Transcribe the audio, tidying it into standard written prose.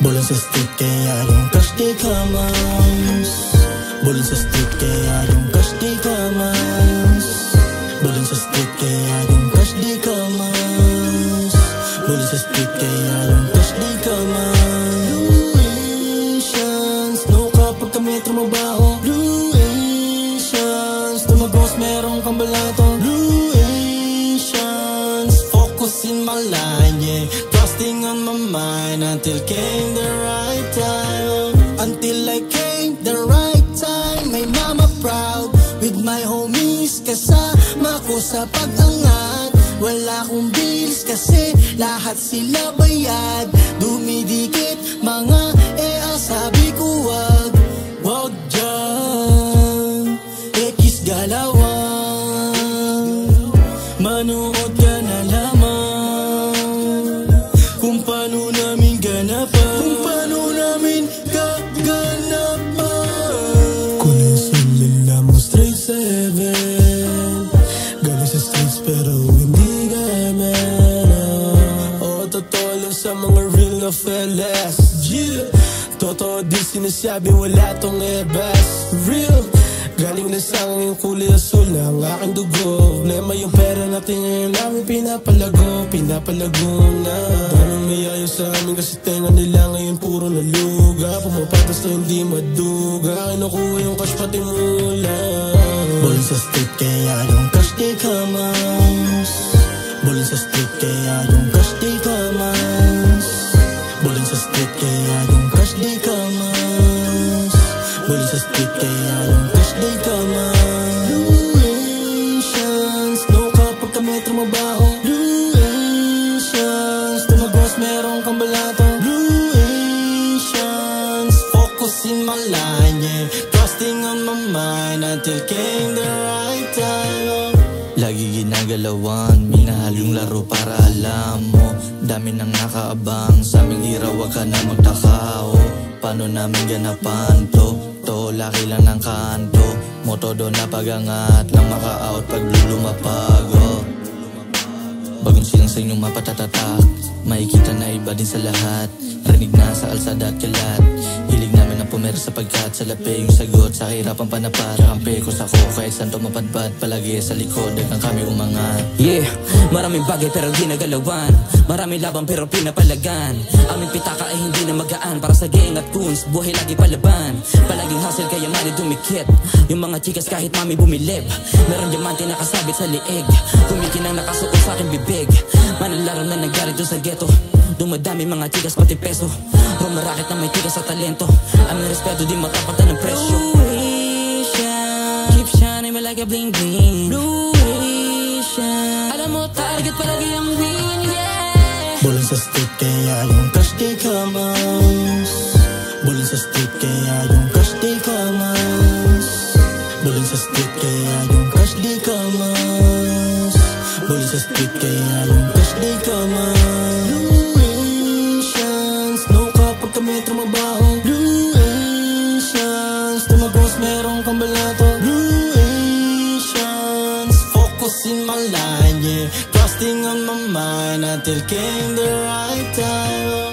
Bulong sa street kaya yung crush di kamans. Bulong sa street kaya yung crush di kamans. Bulong sa street kaya yung crush di kamans. Bulong sa street kaya yung crush di kamans. Ruinations, no kapag ka metro mabaho. Ruinations, tumagos merong kang balato. Ruinations, focus in my line, yeah. Trusting on my mind until came the right time. Until I came the right time. My mama proud with my homies. Kasama ko sa pag-angat. Wala akong bills kasi lahat sila bayad. Dumidikit mga sabi ko wag. Wag dyan, ekis galawan. Manood ka na lamang kung paano namin ganapan. Kung paano namin gaganapan. Kung nasulila mo straight sa heaven. Galing sa streets pero hindi gamen. Oo, totoo lang sa mga real na fellas. Yeah, totoo di sinasabi wala tong ebas. Real, galing na sa akin yung kulay asul na ang aking dugo. Problema yung pera natin ngayon namin pinapalago. Pinapalago na daming may ayaw sa amin kasi tenga nila ngayon puro naluga. Pumapatas na hindi maduga. Kinukuha yung cash pati mula. Bulong sa street kaya yung cash di kamans. Bulong sa street kaya yung cash di kamans. Bulong sa street kaya yung cash di kamans. Bulong sa street kaya yung cash di kamans. Ruinations, no kapag ka metro mabaho. Ruinations, tumagos merong kang balato. Ruinations, focus in my line, yeah. Trusting on my mind until came the right time. Lagi ginagalawan, minahal yung laro para alam mo. Dami nang nakaabang, sa aming iraw wag ka na magtaka. Paano namin ganapan to? To, laki lang ng kanto. Motodo na pagangat lang maka-out pag lumapag. Bagong silang sa inyong mapatatatak. Makikita na iba din sa lahat. Rinig na sa alsada at kalat. Hilig namin ang pumera sapagkat sa lape yung sagot sa hirapang panapat. Kakampi ko sa ko kahit saan to mapadbad. Palagi sa likod hanggang kami umangat. Yeah, maraming bagay pero di nagalawan. Maraming laban pero pinapalagan. Aming pitaka ay hindi na magaan. Para sa gang at goons, buhay lagi palaban. Palaging hustle kaya mali dumikit. Yung mga chikas kahit mami bumilip. Meron diamante nakasabit sa liig. Kumikinang nakasuot sa akin bibig. Manalaro na naggarit doon sa ghetto. Dumadami mga chikas pati peso. Rumarakit na may chikas sa talento. Aming respeto di matapatan ng presyo. Keep shining like a bling bling. Alam mo target palagi ang win, yeah. Bulong sa street kaya yung cash di kamans. Bulong sa street kaya yung cash di kamans. Bulong sa street kaya yung cash di kamans. Bulong sa street kaya yung cash di kamans. Ruinations, no kapag ka metro mabaho. Ruinations, tumagos merong kang balato. Ruinations, focus in my line, yeah. Trusting on my mind until came the right time.